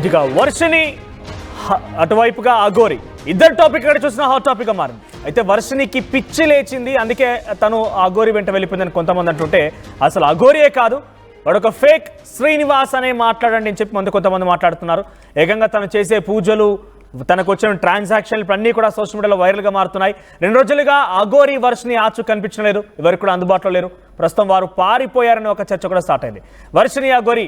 ఇటుగా వర్షిని అటువైపుగా అఘోరి ఇద్దరు టాపిక్ ఎక్కడ చూసినా హాట్ టాపిక్గా మారింది. అయితే వర్షినికి పిచ్చి లేచింది, అందుకే తను అఘోరి వెంట వెళ్ళిపోయిందని కొంతమంది అంటుంటే అసలు అఘోరియే కాదు, వాడొక ఫేక్ శ్రీనివాస్ అనే మాట్లాడండి అని చెప్పి కొంతమంది మాట్లాడుతున్నారు. ఏకంగా తను చేసే పూజలు, తనకు వచ్చిన ట్రాన్సాక్షన్లు ఇప్పుడు అన్నీ కూడా సోషల్ మీడియాలో వైరల్గా మారుతున్నాయి. 2 రోజులుగా అఘోరి వర్షిని ఆచూ కనిపించలేదు, ఎవరికి కూడా అందుబాటులో లేరు. ప్రస్తుతం వారు పారిపోయారనే ఒక చర్చ కూడా స్టార్ట్ అయింది. వర్షిని అఘోరి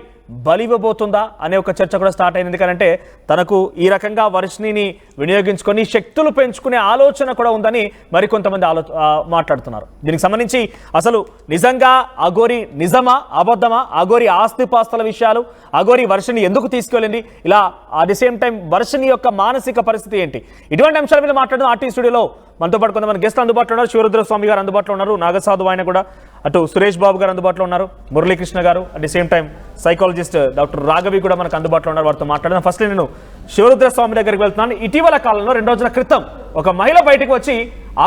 బలివ్వబోతుందా అనే ఒక చర్చ కూడా స్టార్ట్ అయింది. ఎందుకంటే తనకు ఈ రకంగా వర్షినిని వినియోగించుకొని శక్తులు పెంచుకునే ఆలోచన కూడా ఉందని మరికొంతమంది మాట్లాడుతున్నారు. దీనికి సంబంధించి అసలు నిజంగా అఘోరి నిజమా అబద్ధమా, అఘోరి ఆస్తిపాస్తుల విషయాలు, అఘోరి వర్షిని ఎందుకు తీసుకెళ్ళింది, ఇలా at the same time Varshini యొక్క మానసిక పరిస్థితి ఏంటి, ఇటువంటి అంశాల మీద మాట్లాడడం ఆర్టీ స్టూడియోలో మనతో పాటు కొంతమంది గెస్ట్లు అందుబాటులో ఉన్నారు. శివరుద్ర స్వామి గారు అందుబాటులో ఉన్నారు, నాగసాధు ఆయన కూడా, అటు సురేష్ బాబు గారు అందుబాటులో ఉన్నారు, మురళీకృష్ణ గారు, at the same time psychologist doctor Raghavi కూడా మనకు అందుబాటులో ఉన్నారు. వారితో మాట్లాడదాం. ఫస్ట్ నేను శివరుద్ర స్వామి దగ్గరికి వెళ్తున్నాను. ఇటీవల కాలంలో 2 రోజుల క్రితం ఒక మహిళ బయటకు వచ్చి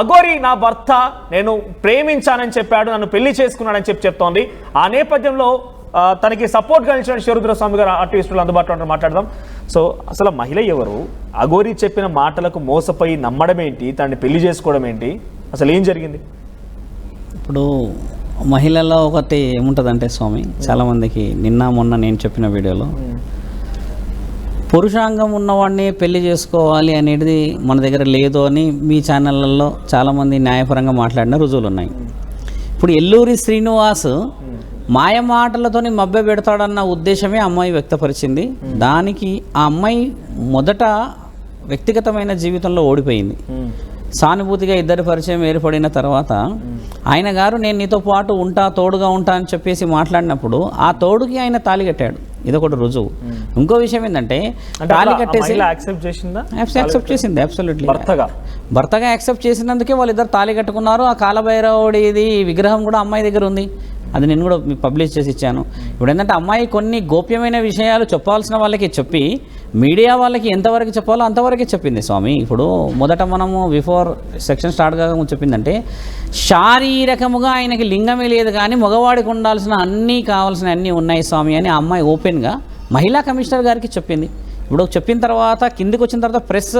అఘోరి నా భర్త, నేను ప్రేమించానని చెప్పాడు, నన్ను పెళ్లి చేసుకున్నాడని చెప్తోంది. ఆ నేపథ్యంలో తనకి సపోర్ట్గా నిలిచిన శివరుద్ర స్వామి గారు ఆర్టిస్టులు అందుబాటులో ఉంటారు, మాట్లాడదాం. సో అసలు మహిళ ఎవరు, అఘోరి చెప్పిన మాటలకు మోసపోయి నమ్మడం ఏంటి, తనని పెళ్లి చేసుకోవడం ఏంటి, అసలు ఏం జరిగింది? ఇప్పుడు మహిళల్లో ఒకటి ఏముంటుందంటే స్వామి, చాలామందికి నిన్న మొన్న నేను చెప్పిన వీడియోలో పురుషాంగం ఉన్నవాడిని పెళ్లి చేసుకోవాలి అనేది మన దగ్గర లేదు అని మీ ఛానళ్ళల్లో చాలామంది న్యాయపరంగా మాట్లాడిన రుజువులు ఉన్నాయి. ఇప్పుడు ఎల్లూరి శ్రీనివాస్ మాయ మాటలతోని మభ్య పెడతాడన్న ఉద్దేశమే అమ్మాయి వ్యక్తపరిచింది. దానికి ఆ అమ్మాయి మొదట వ్యక్తిగతమైన జీవితంలో ఓడిపోయింది. సానుభూతిగా ఇద్దరి పరిచయం ఏర్పడిన తర్వాత ఆయన గారు నేను నీతో పాటు ఉంటా, తోడుగా ఉంటా అని చెప్పేసి మాట్లాడినప్పుడు ఆ తోడుకి ఆయన తాళి కట్టాడు. ఇదొకటి రుజువు. ఇంకో విషయం ఏంటంటే తాళి కట్టేసి యాక్సెప్ట్ చేసింది, అబ్సల్యూట్లీ భర్తగా యాక్సెప్ట్ చేసినందుకే వాళ్ళిద్దరు తాళి కట్టుకున్నారు. ఆ కాలభైరవుడిది విగ్రహం కూడా అమ్మాయి దగ్గర ఉంది, అది నేను కూడా పబ్లిష్ చేసి ఇచ్చాను. ఇప్పుడు ఏంటంటే అమ్మాయి కొన్ని గోప్యమైన విషయాలు చెప్పాల్సిన వాళ్ళకి చెప్పి మీడియా వాళ్ళకి ఎంతవరకు చెప్పాలో అంతవరకే చెప్పింది స్వామి. ఇప్పుడు మొదట మనము బిఫోర్ సెక్షన్ స్టార్ట్ కాక చెప్పిందంటే శారీరకముగా ఆయనకి లింగమే లేదు కానీ మగవాడికి ఉండాల్సిన అన్నీ కావాల్సిన అన్నీ ఉన్నాయి స్వామి అని ఆ అమ్మాయి ఓపెన్గా మహిళా కమిషనర్ గారికి చెప్పింది. ఇప్పుడు చెప్పిన తర్వాత కిందికి వచ్చిన తర్వాత ప్రెస్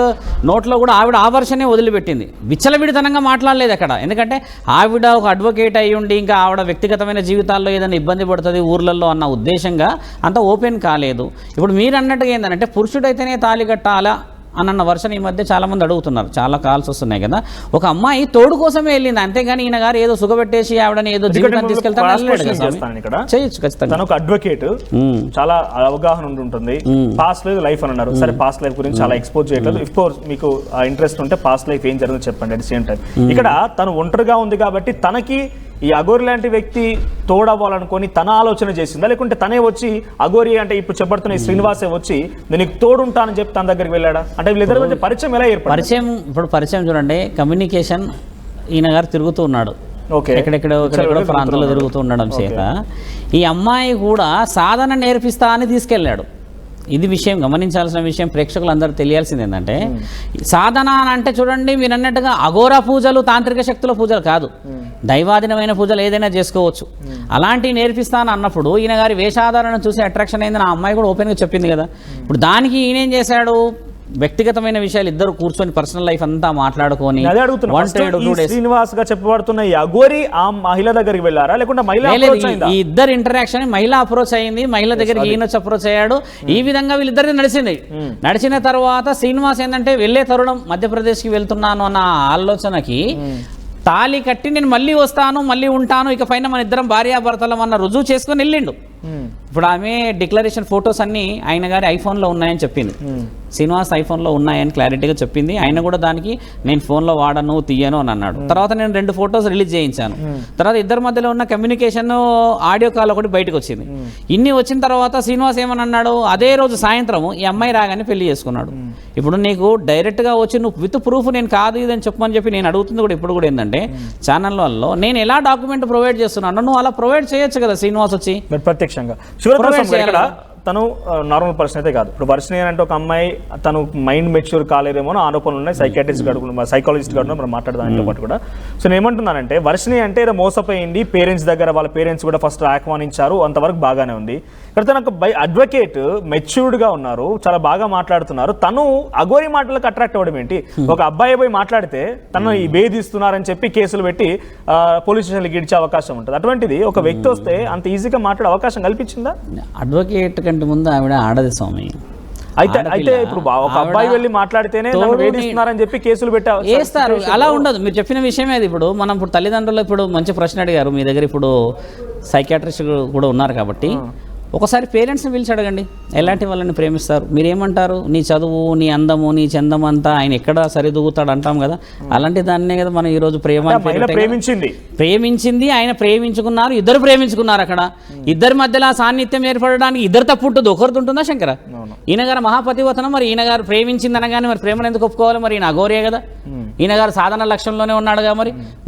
నోట్లో కూడా ఆవిడ ఆ వర్షనే వదిలిపెట్టింది. విచ్చలవిడితనంగా మాట్లాడలేదు అక్కడ. ఎందుకంటే ఆవిడ ఒక అడ్వకేట్ అయ్యి ఉండి ఇంకా ఆవిడ వ్యక్తిగతమైన జీవితాల్లో ఏదైనా ఇబ్బంది పడుతుంది ఊర్లలో అన్న ఉద్దేశంగా అంత ఓపెన్ కాలేదు. ఇప్పుడు మీరు అన్నట్టుగా ఏంటంటే పురుషుడైతేనే తాళి కట్టాలా అన్న వర్షన్ ఈ మధ్య చాలామంది అడుగుతున్నారు, చాలా కాల్స్ వస్తున్నాయి కదా. ఒక అమ్మాయి తోడు కోసమే వెళ్ళింది, అంతేగాని ఈయన గారు ఏదో సుగబెట్టేసి ఆవిడని ఏదో జీవితాన్ని తీసుకెళ్తాను చేయొచ్చు ఖచ్చితంగా. తను ఒక అడ్వకేట్, చాలా అవగాహన ఉంటుంది, పాస్ట్ లైఫ్ లైఫ్ అని అన్నారు. సరే పాస్ట్ లైఫ్ గురించి చాలా ఎక్స్పోజ్ చేయట్లేదు. ఇఫ్ కోర్స్ మీకు ఇంట్రెస్ట్ ఉంటే పాస్ట్ లైఫ్ ఏం జరిగిందో చెప్పండి. అట్ ది సేమ్ టైం ఇక్కడ తను ఒంటరిగా ఉంది కాబట్టి తనకి ఈ అఘోరి లాంటి వ్యక్తి తోడవ్వాలనుకొని తన ఆలోచన చేసిందా, లేకుంటే తనే వచ్చి అఘోరి అంటే ఇప్పుడు చెప్పబడుతున్న ఈ శ్రీనివాసే వచ్చి నీకు తోడుంటానని చెప్పి తన దగ్గరికి వెళ్ళాడా? అంటే వీళ్ళిద్దరి మధ్య పరిచయం ఎలా ఏర్పడింది? పరిచయం చూడండి, కమ్యూనికేషన్ ఈయన గారు తిరుగుతూ ఉన్నాడు, ఎక్కడెక్కడో ప్రాంతంలో తిరుగుతూ ఉండడం చేత ఈ అమ్మాయి కూడా సాధన నేర్పిస్తా అని తీసుకెళ్ళాడు. ఇది విషయం గమనించాల్సిన విషయం, ప్రేక్షకులందరూ తెలియాల్సింది ఏంటంటే సాధన అంటే చూడండి మీరు అన్నట్టుగా అఘోర పూజలు, తాంత్రిక శక్తుల పూజలు కాదు, దైవాధీనమైన పూజలు ఏదైనా చేసుకోవచ్చు. అలాంటివి నేర్పిస్తాను అన్నప్పుడు ఈయన గారి వేషాధారణ చూసి అట్రాక్షన్ అయింది. నా అమ్మాయి కూడా ఓపెన్గా చెప్పింది కదా. ఇప్పుడు దానికి ఈయనేం చేశాడు, వ్యక్తిగతమైన విషయాలు ఇద్దరు కూర్చొని పర్సనల్ లైఫ్ అంతా మాట్లాడుకొని శ్రీనివాస్ గా చెప్పబడుతున్న ఈ అఘోరి ఆ మహిళ దగ్గరికి వెళ్ళారా, లేకుంటే ఈ ఇద్దరు ఇంటరాక్షన్ మహిళ అప్రోచ్ అయింది, మహిళ దగ్గరికి ఈయన అప్రోచ్ అయ్యాడు. ఈ విధంగా వీళ్ళిద్దరిది నడిచింది. నడిచిన తర్వాత శ్రీనివాస్ ఏంటంటే వెళ్లే తరుణం మధ్యప్రదేశ్కి వెళ్తున్నాను అన్న ఆలోచనకి తాళి కట్టి నేను మళ్ళీ వస్తాను, మళ్ళీ ఉంటాను, ఇక పైన మన ఇద్దరం భార్యాభర్తలం అన్న రుజువు చేసుకొని వెళ్ళిండు. ఇప్పుడు ఆమె డిక్లరేషన్ ఫొటోస్ అన్నీ ఆయన గారి ఐఫోన్లో ఉన్నాయని చెప్పింది. శ్రీనివాస్ ఐఫోన్లో ఉన్నాయని క్లారిటీగా చెప్పింది. ఆయన కూడా దానికి నేను ఫోన్లో వాడను, తీయను అని అన్నాడు. తర్వాత నేను 2 ఫొటోస్ రిలీజ్ చేయించాను. తర్వాత ఇద్దరి మధ్యలో ఉన్న కమ్యూనికేషన్ ఆడియో కాల్ ఒకటి బయటకు వచ్చింది. ఇన్ని వచ్చిన తర్వాత శ్రీనివాస్ ఏమని అన్నాడు, అదే రోజు సాయంత్రం ఈ అమ్మాయి రాగానే పెళ్లి చేసుకున్నాడు. ఇప్పుడు నీకు డైరెక్ట్గా వచ్చి నువ్వు విత్ ప్రూఫ్ నేను కాదు ఇదని చెప్పమని చెప్పి నేను అడుగుతుంది కూడా ఇప్పుడు కూడా ఏంటంటే ఛానల్లో నేను ఎలా డాక్యుమెంట్ ప్రొవైడ్ చేస్తున్నాను, నువ్వు అలా ప్రొవైడ్ చేయొచ్చు కదా శ్రీనివాస్ వచ్చి ప్రత్యక్షంగా. తను నార్మల్ పర్సన్ అయితే కాదు. ఇప్పుడు వర్షిణి అంటే ఒక అమ్మాయి తను మైండ్ మెచ్యూర్ కాలేదేమో అని ఆరోపణలు ఉన్నాయి. సైకాలజిస్ట్ గారు మనం మాట్లాడదాం దాంతో పాటు కూడా. సో నేను ఏమంటున్నానంటే వర్షిణి అంటే ఏదో మోసపోయింది, పేరెంట్స్ దగ్గర వాళ్ళ పేరెంట్స్ కూడా ఫస్ట్ ఆహ్వానించారు, అంతవరకు బాగానే ఉంది. ఇక్కడ తనకు అడ్వకేట్ మెచ్యూర్డ్గా ఉన్నారు, చాలా బాగా మాట్లాడుతున్నారు. తను అఘోరి మాటలకు అట్రాక్ట్ అవ్వడం ఏంటి? ఒక అబ్బాయి పోయి మాట్లాడితే తను ఈ వేధిస్తున్నారని చెప్పి కేసులు పెట్టి పోలీస్ స్టేషన్కి గిడిచే అవకాశం ఉంటుంది. అటువంటిది ఒక వ్యక్తి వస్తే అంత ఈజీగా మాట్లాడే అవకాశం కల్పించిందా? అడ్వకేట్ కంటే ముందు ఆవిడ ఆడది స్వామి. అయితే ఇప్పుడు ఒక అబ్బాయి వెళ్ళి మాట్లాడితేనే నన్ను వేధిస్తున్నారని చెప్పి కేసులు వేస్తారు. అలా ఉండదు. మీరు చెప్పిన విషయమే అది. ఇప్పుడు మనం ఇప్పుడు తల్లిదండ్రులు ఇప్పుడు మంచి ప్రశ్న అడిగారు మీ దగ్గర. ఇప్పుడు సైకాట్రిస్ట్ కూడా ఉన్నారు కాబట్టి ఒకసారి పేరెంట్స్ని పిలిచి అడగండి, ఎలాంటి వాళ్ళని ప్రేమిస్తారు, మీరేమంటారు? నీ చదువు, నీ అందము, నీ చందం అంతా ఆయన ఎక్కడ సరిదూగుతాడు అంటాం కదా. అలాంటి దాన్నే కదా మనం ఈరోజు ప్రేమించింది, ఆయన ప్రేమించుకున్నారు, ఇద్దరు ప్రేమించుకున్నారు. అక్కడ ఇద్దరి మధ్యలో సాన్నిధ్యం ఏర్పడడానికి ఇద్దరు తప్పు ఉంటుంది, ఒకరిది ఉంటుందా శంకర? ఈయన గారు మహాపతివతనం, మరి ఈయన గారు ప్రేమించింది అనగానే మరి ప్రేమను ఎందుకు ఒప్పుకోవాలి? మరి ఈయన అఘోరియే కదా. ఈయన గారు సాధన లక్ష్యంలోనే ఉన్నాడుగా.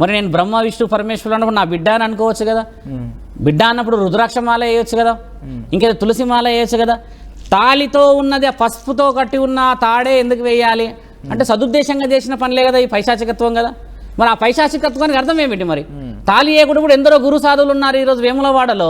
మరి నేను బ్రహ్మ విష్ణు పరమేశ్వరుడు అన్నప్పుడు నా బిడ్డ అని అనుకోవచ్చు కదా. బిడ్డ అన్నప్పుడు రుద్రాక్షమాల వేయొచ్చు కదా, ఇంకేదో తులసిమాల వేయచ్చు కదా. తాళితో ఉన్నది ఆ పసుపుతో కట్టి ఉన్న తాడే ఎందుకు వేయాలి అంటే సదుద్దేశంగా చేసిన పనిలే కదా, ఈ పైశాచికత్వం కదా. మరి ఆ పైశాచికత్వానికి అర్థం ఏమిటి? మరి తాళి ఏకుడు కూడా ఎందరో గురు సాధువులు ఉన్నారు ఈరోజు వేములవాడలో,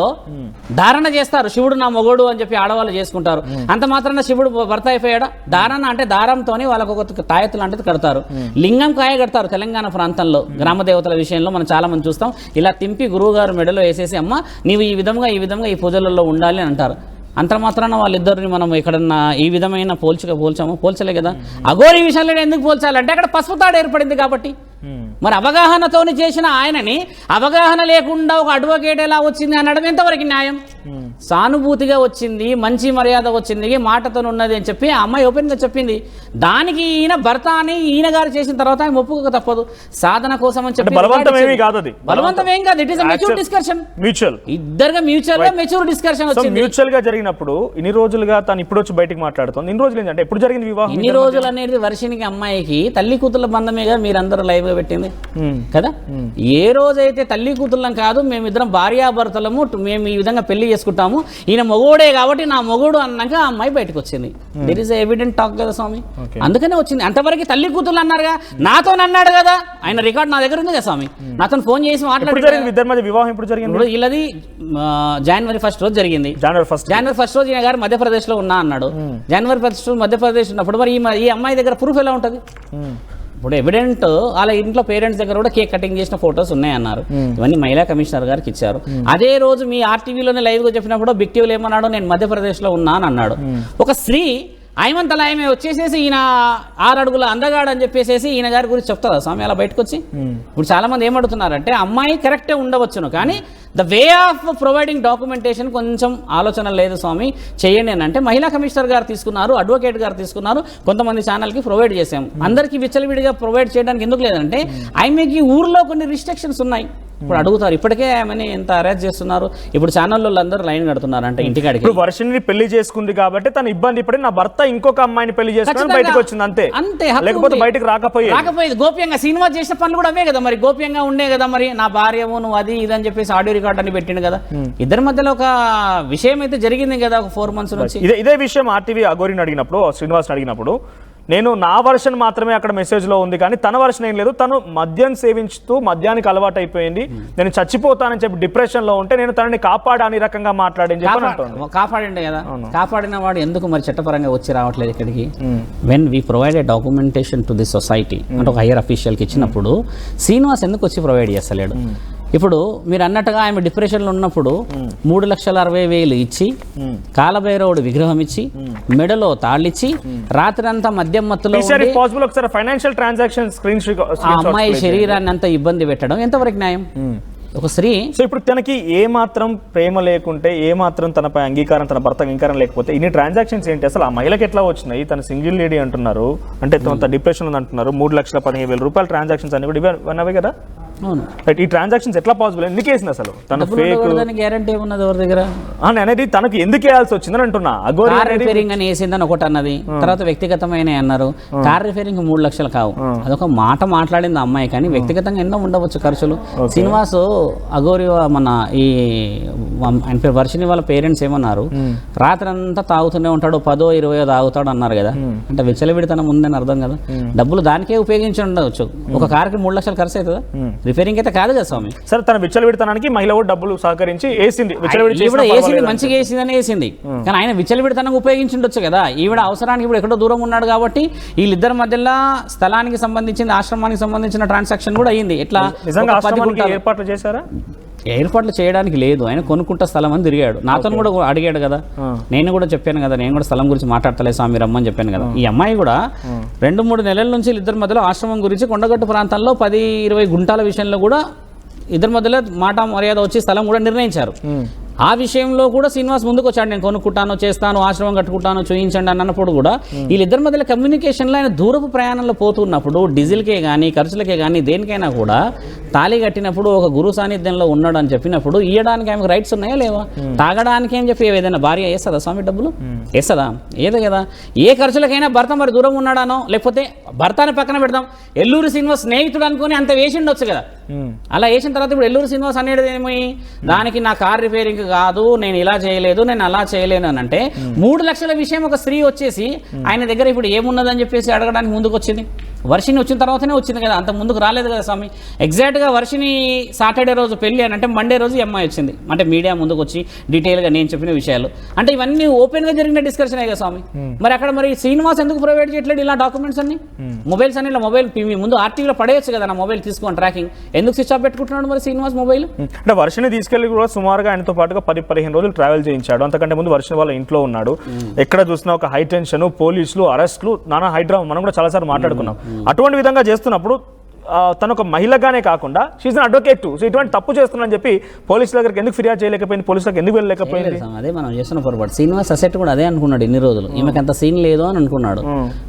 ధారణ చేస్తారు శివుడు నా మొగోడు అని చెప్పి ఆడవాళ్ళు చేసుకుంటారు. అంత మాత్రాన శివుడు భర్త అయిపోయాడా? ధారణ అంటే దారంతోనే వాళ్ళకు ఒక తాయెత్తు లాంటిది కడతారు, లింగం కాయ కడతారు. తెలంగాణ ప్రాంతంలో గ్రామ దేవతల విషయంలో మనం చాలా మంది చూస్తాం. ఇలా తింపి గురువు గారు మెడలో వేసేసి అమ్మ నీవు ఈ విధంగా ఈ పూజలలో ఉండాలి అని అంటారు. అంత మాత్రాన వాళ్ళిద్దరిని మనం ఎక్కడన్నా ఈ విధమైన పోల్చలే కదా. అఘోరి విషయంలో ఎందుకు పోల్చాలంటే అక్కడ పసుపు తాడు ఏర్పడింది కాబట్టి. మరి అవగాహనతోని చేసిన ఆయనని అవగాహన లేకుండా ఒక అడ్వకేట్ ఎలా వచ్చింది అనడం ఎంతవరకు న్యాయం? సానుభూతిగా వచ్చింది, మంచి మర్యాద వచ్చింది, మాటతో ఉన్నది అని చెప్పి ఆ అమ్మాయి ఓపెన్గా చెప్పింది. దానికి ఈయన భర్త అని ఈయన గారు చేసిన తర్వాత ఆయన ఒప్పుకోక తప్పదు. సాధన కోసం అని చెప్పి బలవంతం ఏం కాదు. ఇట్ ఈస్ మెచ్యూర్ డిస్కషన్, ఇద్దరుగా మెచ్యూర్ డిస్కషన్ వచ్చింది. మ్యూచువల్ గా జరిగినప్పుడు ఇన్ని రోజులుగా తను ఇప్పుడు వచ్చి బయటకు మాట్లాడుతుంది. ఇన్ని రోజులు ఏంటంటే ఎప్పుడు జరిగింది వివాహం? ఇన్ని రోజులు అనేది వర్షినికి అమ్మాయికి తల్లి కూతుళ్ళ బంధమేగా మీరందరూ లైవ్ గా పెట్టింది కదా. ఏ రోజైతే తల్లి కూతుళ్ళం కాదు, మేమిద్దరం భార్యాభర్తలము, మేము ఈ విధంగా పెళ్లి చేసుకుంటాము, ఈయన మొగోడే కాబట్టి నా మొగోడు అన్నాక ఆ అమ్మాయి బయటకు వచ్చింది. దిర్ ఇస్ ఎవిడెంట్ టాక్ కదా స్వామి. అందుకనే వచ్చింది. అంతవరకు తల్లి కూతుళ్ళు అన్నారుగా, నాతో అన్నాడు కదా, ఆయన రికార్డ్ నా దగ్గర ఉంది కదా స్వామి. నాతో ఫోన్ చేసి మాట్లాడారు. వివాహం ఇప్పుడు జరిగింది. ఇప్పుడు ఇలాది జనవరి 1 రోజు జరిగింది. జనవరి 1 రోజు ఈయన గారు మధ్యప్రదేశ్ లో ఉన్నా అన్నాడు. జనవరి 1 మధ్యప్రదేశ్ ఉన్నప్పుడు మరి ఈ అమ్మాయి దగ్గర ప్రూఫ్ ఎలా ఉంటుంది? ఇప్పుడు ఎవిడెంట్ వాళ్ళ ఇంట్లో పేరెంట్స్ దగ్గర కూడా కేక్ కటింగ్ చేసిన ఫొటోస్ ఉన్నాయన్నారు. ఇవన్నీ మహిళా కమిషనర్ గారికి ఇచ్చారు. అదే రోజు మీ ఆర్టీవీలోనే లైవ్ గా చెప్పినప్పుడు బిగ్ టీవీలో ఏమన్నాడు, నేను మధ్యప్రదేశ్ లో ఉన్నా అని అన్నాడు. ఒక స్త్రీ ఆయమంతలా ఆమె వచ్చేసేసి ఈయన 6 అడుగుల అందగాడు అని చెప్పేసి ఈయన గారి గురించి చెప్తారా స్వామి అలా బయటకు వచ్చి? ఇప్పుడు చాలా మంది ఏమడుతున్నారంటే అమ్మాయి కరెక్టే ఉండవచ్చును, కానీ the way of providing documentation కొంచెం ఆలోచన లేదు స్వామి, చేయండి అని. అంటే మహిళా కమిషనర్ గారు తీసుకున్నారు, అడ్వకేట్ గారు తీసుకున్నారు, కొంతమంది ఛానల్కి ప్రొవైడ్ చేసాము. అందరికీ విచ్చలవిడిగా ప్రొవైడ్ చేయడానికి ఎందుకు లేదంటే ఆమెకి ఊర్లో కొన్ని రిస్ట్రిక్షన్స్ ఉన్నాయి. ఇప్పుడు అడుగుతారు, ఇప్పటికే ఆమెని ఎంత అరెస్ట్ చేస్తున్నారు. ఇప్పుడు ఛానల్లో అందరూ లైన్ కడుతున్నారు అంటే ఇంటికాడికి. ఇప్పుడు వర్షిని పెళ్లి చేసుకుంది కాబట్టి తన ఇబ్బంది పడి నా భర్త ఇంకొక అమ్మాయిని పెళ్లి చేసుకుని బయటకు వచ్చింది అంతే. లేకపోతే బయటకు రాకపోయేది. గోప్యంగా సినిమా చేసిన పనులు కూడా అవే కదా, మరి గోప్యంగా ఉండే కదా. మరి నా భార్యము నువ్వు అది ఇది అని చెప్పేసి ఆడియో రికార్డ్ అని పెట్టిండు కదా. ఇద్దరి మధ్యలో ఒక విషయం అయితే జరిగింది కదా ఒక 4 months నుంచి. ఇదే విషయం ఆర్టీవీ అఘోరిని అడిగినప్పుడు, శ్రీనివాస్ అడిగినప్పుడు, నేను నా వర్షన్ మాత్రమే అక్కడ మెసేజ్లో ఉంది కానీ తన వర్షన్ ఏం లేదు. తను మద్యం సేవించుతూ మద్యానికి అలవాటు అయిపోయింది, నేను చచ్చిపోతానని చెప్పి డిప్రెషన్లో ఉంటే నేను తనని కాపాడని రకంగా మాట్లాడని చెప్పి కాపాడండి కదా. కాపాడిన వాడు ఎందుకు మరి చట్టపరంగా వచ్చి రావట్లేదు ఇక్కడికి? When we provide a documentation to the society అంటే ఒక హైయర్ అఫీషియల్కి ఇచ్చినప్పుడు శ్రీనివాస్ ఎందుకు వచ్చి ప్రొవైడ్ చేస్తలేడు? ఇప్పుడు మీరు అన్నట్టుగా ఆమె డిప్రెషన్లో ఉన్నప్పుడు 3,60,000 ఇచ్చి కాలభైరవుడు విగ్రహం ఇచ్చి మెడలో తాళ్ళిచ్చి రాత్రంతా మద్యం మత్తులో ఆ అమ్మాయి శరీరాన్ని అంతా ఇబ్బంది పెట్టడం ఎంతవరకు న్యాయం? ఒక స్త్రీ. సో ఇప్పుడు తనకి ఏ మాత్రం ప్రేమ లేకుంటే, ఏ మాత్రం తనపై అంగీకారం, తన భర్త అంగీకారం లేకపోతే ఇన్ని ట్రాన్సాక్షన్స్ ఏంటి అసలు? ఆ మహిళకి ఎట్లా వచ్చినాయి? తన సింగిల్ లేడీ అంటున్నారు, అంటే తన డిప్రెషన్ ఉంది అంటున్నారు, 3,15,000 రూపాయల ట్రాన్సాక్షన్స్ అన్ని కూడా ఇవే కదా. అవును. రైట్, ఈ ట్రాన్సాక్షన్స్ ఎట్లా పాసిబుల్, ఎందుకు వేసింది అసలు తన ఫేక్ గ్యారంటీ ఏమున్నది ఎవరి దగ్గర అనేది, తనకు ఎందుకు వేయాల్సి వచ్చిందని అంటున్నా. అఘోరి కార్ రిపేరింగ్ అని వేసిందని ఒకటి అన్నది, తర్వాత వ్యక్తిగతమైన అన్నారు. కార్ రిపేరింగ్ 3 లక్షలు కావు, అదొక మాట మాట్లాడింది అమ్మాయి, కానీ వ్యక్తిగతంగా ఎన్నో ఉండవచ్చు ఖర్చులు. శ్రీనివాస్ అఘోరి మన ఈ ఆయన పేరు వర్షిని వాళ్ళ పేరెంట్స్ ఏమన్నారు, రాత్రంతా తాగుతూనే ఉంటాడు, 10-20 తాగుతాడు అన్నారు కదా. అంటే విచ్చలవిడితనం ఉందని అర్థం కదా. డబ్బులు దానికే ఉపయోగించి ఉండవచ్చు. ఒక కార్కి 3 లక్షలు ఖర్చు అవుతుందా? రిపేరింగ్ అయితే కాదు కదా స్వామి. సరే, తన విచ్చలవిడితనానికి మహిళ కూడా డబ్బులు సహకరించి వేసింది, వేసింది మంచిగా వేసిందని వేసింది. కానీ ఆయన విచ్చలవిడితనంగా ఉపయోగించి ఉండొచ్చు కదా. ఈవిడ అవసరానికి ఇప్పుడు ఎక్కడో దూరం ఉన్నాడు కాబట్టి వీళ్ళిద్దరి మధ్యలో స్థలానికి సంబంధించిన, ఆశ్రమానికి సంబంధించిన ట్రాన్సాక్షన్ కూడా అయ్యింది. ఎట్లా ఏర్పాట్లు చేశారా? ఏర్పాట్లు చేయడానికి లేదు, ఆయన కొనుక్కుంటా స్థలం అని తిరిగాడు. నాతో కూడా అడిగాడు కదా, నేను కూడా చెప్పాను కదా, నేను కూడా స్థలం గురించి మాట్లాడతలే స్వామి రమ్మని చెప్పాను కదా. ఈ అమ్మాయి కూడా 2-3 నెలల నుంచి ఇద్దరి మధ్యలో ఆశ్రమం గురించి కొండగట్టు ప్రాంతాల్లో 10-20 గుంటాల విషయంలో కూడా ఇద్దరి మధ్యలో మాట మర్యాద వచ్చి స్థలం కూడా నిర్ణయించారు. ఆ విషయంలో కూడా శ్రీనివాస్ ముందుకు వచ్చాడు, నేను కొనుక్కుంటాను, చేస్తాను, ఆశ్రమం కట్టుకుంటాను, చూయించండి అన్నప్పుడు కూడా వీళ్ళిద్దరి మధ్యలో కమ్యూనికేషన్లో ఆయన దూరపు ప్రయాణంలో పోతున్నప్పుడు డీజిల్కే కానీ ఖర్చులకే కానీ దేనికైనా కూడా తాళి కట్టినప్పుడు ఒక గురు సాన్నిధ్యంలో ఉన్నాడు అని చెప్పినప్పుడు ఇవ్వడానికి ఆమెకు రైట్స్ ఉన్నాయా లేవా? తాగడానికి అని చెప్పి ఏదైనా భార్య వేస్తుందా స్వామి డబ్బులు? వేస్తుందా? ఏదో కదా. ఏ ఖర్చులకైనా భర్త మరి దూరం ఉన్నాడానో, లేకపోతే భర్తని పక్కన పెడదాం, ఎల్లూరు శ్రీనివాస్ స్నేహితుడు అనుకుని అంత వేసిండొచ్చు కదా. అలా వేసిన తర్వాత ఇప్పుడు ఎల్లూరు శ్రీనివాస్ అనేది ఏమీ దానికి నా కార్ రిపేరింగ్ కాదు, నేను ఇలా చేయలేదు, నేను అలా చేయలేను అని అంటే 3 లక్షల విషయం ఒక స్త్రీ వచ్చేసి ఆయన దగ్గర ఇప్పుడు ఏమున్నదని చెప్పేసి అడగడానికి ముందుకు వచ్చింది. వర్షిని వచ్చిన తర్వాతనే వచ్చింది కదా, అంత ముందుకు రాలేదు కదా స్వామి. ఎగ్జాక్ట్గా వర్షిని సాటర్డే రోజు పెళ్ళి అని అంటే మండే రోజు అమ్మాయి వచ్చింది. అంటే మీడియా ముందుకు వచ్చి డీటెయిల్గా నేను చెప్పిన విషయాలు అంటే ఇవన్నీ ఓపెన్గా జరిగిన డిస్కషన్ కదా స్వామి. మరి అక్కడ మరి శ్రీనివాస్ ఎందుకు ప్రొవైడ్ చేయట్లేదు ఇలా డాక్యుమెంట్స్ అన్ని? మొబైల్స్ అన్ని ఇలా మొబైల్ మీ ముందు ఆర్టీవీలో పడేయచ్చు కదా, నా మొబైల్ తీసుకోండి ట్రాకింగ్, ఎందుకు స్విచ్ ఆఫ్ పెట్టుకుంటున్నాడు మరి శ్రీనివాస్ మొబైల్? అంటే వర్షిని తీసుకెళ్లి కూడా సుమారుగా ఆయనతో పాటుగా 10-15 రోజులు ట్రావెల్ చేయించాడు. అంతకంటే ముందు వర్షిని వాళ్ళ ఇంట్లో ఉన్నాడు. ఎక్కడ చూసినా ఒక హై టెన్షన్, పోలీసులు, అరెస్టులు, నానా హైడ్రా, మనం కూడా చాలాసార్లు మాట్లాడుకున్నాం. అటువంటి విధంగా చేస్తున్నప్పుడు తను ఒక మహిళగానే కాకుండా షీఈ్ అన్ అడ్వకేట్. సో ఇటువంటి తప్పు చేస్తున్నానని చెప్పి పోలీసుల దగ్గరికి ఎందుకు ఫిర్యాదు చేయలేకపోయింది, పోలీసులకు ఎందుకు వెళ్ళలేకపోయింది? అదే మనం చేస్తున్న పొరపాటు. శ్రీనివాస్ అసెట్ కూడా అదే అనుకున్నాడు ఇన్ని రోజులు, ఈమెకి అంత సీన్ లేదు అని అనుకున్నాడు.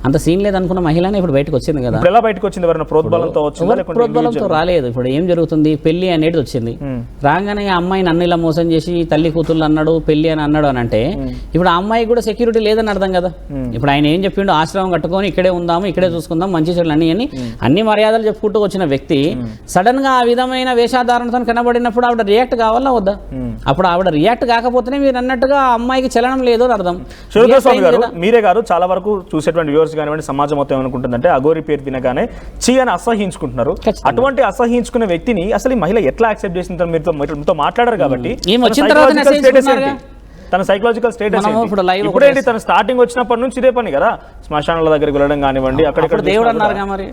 అంత సీన్ లేదు అనుకున్న మహిళనే ఇప్పుడు బయటకు వచ్చింది కదా. ఎలా బయటకు వచ్చింది? ఎవరైనా ప్రోద్బలంతో వచ్చింది? ప్రోద్బలంతో రాలేదు. ఇప్పుడు ఏం జరుగుతుంది, పెళ్లి అనేది వచ్చింది. రాగానే ఆ అమ్మాయిని అన్ని ఇలా మోసం చేసి తల్లి కూతుళ్ళు అన్నాడు, పెళ్లి అని అన్నాడు అని అంటే ఇప్పుడు ఆ అమ్మాయి కూడా సెక్యూరిటీ లేదని అర్థం కదా. ఇప్పుడు ఆయన ఏం చెప్పిండు, ఆశ్రమం కట్టుకొని ఇక్కడే ఉందాము, ఇక్కడే చూసుకుందాం, మంచి చెడులు అన్ని మర్యాదలు చెప్పుకుంటూ వచ్చిన వ్యక్తి సడన్ గా ఆ విధమైన వేషాధారణతో కనబడినప్పుడు ఆవిడ రియాక్ట్ కావాలా వద్దా? అప్పుడు ఆవిడ రియాక్ట్ కాకపోతేనే మీరు అన్నట్టుగా అమ్మాయికి చలనం లేదు అని అర్థం. మీరే గారు చాలా వరకు చూసేటువంటి వ్యూవర్స్ కానివ్వండి, సమాజం మొత్తం ఏమనుకుంటుందంటే అఘోరి పేరు వినగానే చీ అని అసహించుకుంటున్నారు. అటువంటి అసహించుకునే వ్యక్తిని అసలు ఈ మహిళ ఎట్లా యాక్సెప్ట్ చేసిందో మీతో మాట్లాడారు కాబట్టి తన సైకలాజికల్ స్టేటస్ ఇప్పుడేంటి? తన స్టార్టింగ్ వచ్చినప్పటి నుంచి ఇదే పని కదా, శ్మశానాల దగ్గరికి వెళ్ళడం కానివ్వండి, అక్కడ దేవుడు అన్నారుగా. మరి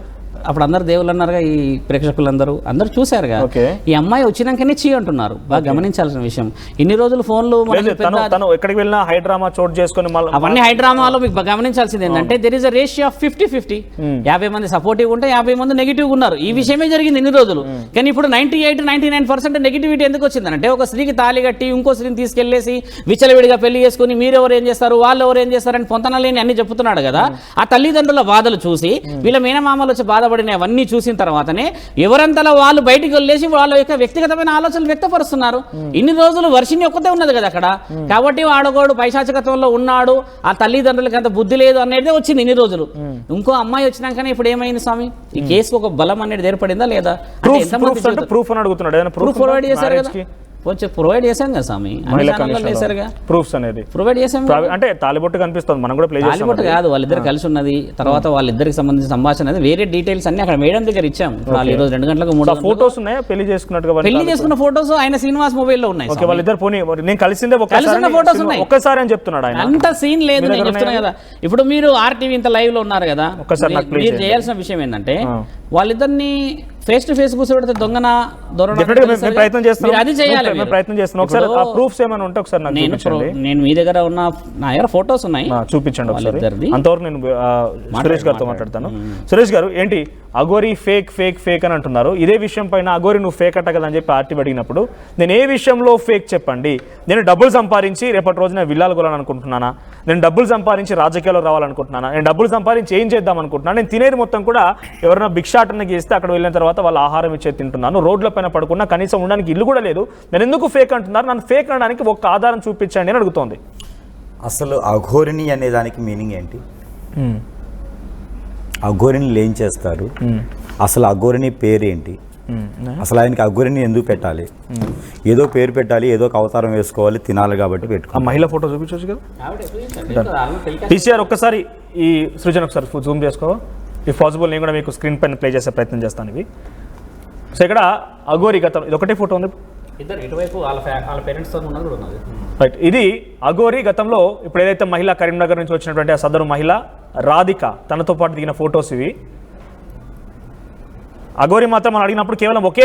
అప్పుడు అందరు దేవుళ్ళు అన్నారుగా, ఈ ప్రేక్షకులందరూ అందరూ చూశారుగా. ఈ అమ్మాయి వచ్చినాకనే చీ అంటున్నారు. బాగా గమనించాల్సిన విషయం. ఇన్ని రోజులు ఫోన్లు ఎక్కడికి వెళ్ళినా హైడ్రామా చోటు చేసుకుని అవన్నీ హైడ్రామాలో మీకు గమనించాల్సింది ఏంటంటే there is a ratio of 50-50. 50 మంది సపోర్టివ్ ఉంటే 50 మంది నెగిటివ్ ఉన్నారు. ఈ విషయమే జరిగింది ఇన్ని రోజులు. కానీ ఇప్పుడు 98-99% నెగిటివిటీ ఎందుకు వచ్చిందంటే ఒక స్త్రీకి తాళి కట్టి ఇంకో స్త్రీని తీసుకెళ్లేసి విచ్చలవిడిగా పెళ్లి చేసుకుని మీరెవరు ఏం చేస్తారు, వాళ్ళు ఎవరు ఏం చేస్తారని పొంతనలేని అన్ని చెప్తున్నాడు కదా. ఆ తల్లిదండ్రుల బాధలు చూసి వీళ్ళ మేనమామలు వచ్చి బాధపడిన అవన్నీ చూసిన తర్వాతనే ఎవరంతలో వాళ్ళు బయటికి వెళ్ళేసి వాళ్ళ యొక్క వ్యక్తిగతమైన ఆలోచనలు వ్యక్తపరుస్తున్నారు. ఇన్ని రోజులు వర్షిని ఒక్కతే ఉన్నది కదా అక్కడ, కాబట్టి వాడగోడు పైశాచికత్వంలో ఉన్నాడు, ఆ తల్లిదండ్రులకి అంత బుద్ధి లేదు అనేది వచ్చింది ఇన్ని రోజులు. ఇంకో అమ్మాయి వచ్చినాకనే ఇప్పుడు ఏమైంది స్వామి, ఈ కేసుకు ఒక బలం అనేది ఏర్పడిందా లేదా? ప్రూఫ్ అని అడుగుతున్నాడు. ప్రూఫ్ ప్రొవైడ్ చేశారు కదా, కొంచెం ప్రొవైడ్ చేశాం కదా స్వామి, ప్రూఫ్స్ అనేది ప్రొవైడ్ చేసాం. అంటే తాలిబొట్టు కనిపిస్తుంది, మనం కూడా ప్లే చేస్తాం. తాలిబొట్టు కాదు, వాళ్ళిద్దరు కలిసి ఉన్నది, తర్వాత వాళ్ళిద్దరికి సంబంధించిన సంభాషణ వేరే డీటెయిల్స్ అన్ని అక్కడ మేడం దగ్గర ఇచ్చాం. వాళ్ళు ఈ రోజు 2 గంటలకు 3 ఫోటోస్ ఉన్నాయి, పెళ్లి చేసుకున్న ఫోటోస్ ఆయన శ్రీనివాస్ మొబైల్లో ఉన్నాయి. వాళ్ళిద్దరు పోనీ నేను కలిసిందే ఫోటోస్ ఉన్నాయి, ఒక్కసారి అని చెప్తున్నాడు ఆయన. అంత సీన్ లేదు నేను చెప్తున్నా కదా. ఇప్పుడు మీరు ఆర్టీవీ ఇంత లైవ్ లో ఉన్నారు కదా, మీరు చేయాల్సిన విషయం ఏంటంటే వాళ్ళిద్దరిని ఫేస్ టు ఫేస్ కూర్చోబెడితే దొంగన దొరబాబు Definitely తెలుసు మేము కదా? ప్రయత్నం చేస్తున్నాం. మీరు అది చేయాలి మేము మీరు. ప్రయత్నం చేస్తున్నాం. ఒకసారి ఆ ఇప్పుడు proofs ఏమైనా ఉంటే ఒకసారి నాకు చూపించండి. నేను మీ దగ్గర ఉన్న నా దగ్గర ఫొటోస్ ఉన్నాయి, చూపించండి ఒకసారి. వాళ్ళిద్దరిది. అంతవరకు నేను సురేష్ గారితో మాట్లాడతాను. సురేష్ గారు, ఏంటి అఘోరి ఫేక్ ఫేక్ ఫేక్ అని అంటున్నారు. ఇదే విషయం పైన అఘోరి నువ్వు ఫేక్ అట్ట కదా అని చెప్పి ఆర్టీ అడిగినప్పుడు నేను ఏ విషయంలో ఫేక్ చెప్పండి? నేను డబ్బులు సంపాదించి రేపటి రోజున విల్లాలు కొనాలనుకుంటున్నానా? నేను డబ్బులు సంపాదించి రాజకీయాల్లో రావాలనుకుంటున్నానా? నేను డబ్బులు సంపాదించి ఏం చేద్దాం అనుకుంటున్నాను? నేను తినేది మొత్తం కూడా ఎవరైనా భిక్షాటన గీస్తే అక్కడ వెళ్ళిన తర్వాత వాళ్ళ ఆహారం ఇచ్చే తింటున్నాను. రోడ్ల పైన పడుకున్నా, కనీసం ఉండడానికి ఇల్లు కూడా లేదు. నేను ఎందుకు ఫేక్ అంటున్నారు? నన్ను ఫేక్ అనడానికి ఒక్క ఆధారం చూపించండి అని అడుగుతోంది. అసలు అఘోరిని అనే దానికి మీనింగ్ ఏంటి? అఘోరిని ఏం చేస్తారు? అసలు అఘోరిని పేరేంటి? అసలు ఆయనకి అఘోరిని ఎందుకు పెట్టాలి? ఏదో పేరు పెట్టాలి, ఏదో ఒక అవతారం వేసుకోవాలి, తినాలి కాబట్టి ఆ పెట్టుకో. మహిళ ఫోటో చూపించవచ్చు కదా. టీసీఆర్ ఒక్కసారి ఈ సృజన్ ఒకసారి జూమ్ చేసుకో. ఇఫ్ పాసిబుల్ నేను కూడా మీకు స్క్రీన్ పైన ప్లే చేసే ప్రయత్నం చేస్తాను ఇవి. సో ఇక్కడ అఘోరి గతం, ఇది ఒకటే ఫోటో ఉంది. ఇద్దరు ఇటువైపు వాళ్ళ పేరెంట్స్ తో ఉన్నది కూడా ఉన్నది. రైట్, ఇది అఘోరి గతంలో ఇప్పుడు ఏదైతే మహిళ కరీంనగర్ నుంచి వచ్చినటువంటి ఆ సదరు మహిళ రాధిక తనతో పాటు దిగిన ఫొటోస్ ఇవి. అఘోరి మాత్రం మనం అడిగినప్పుడు కేవలం ఒకే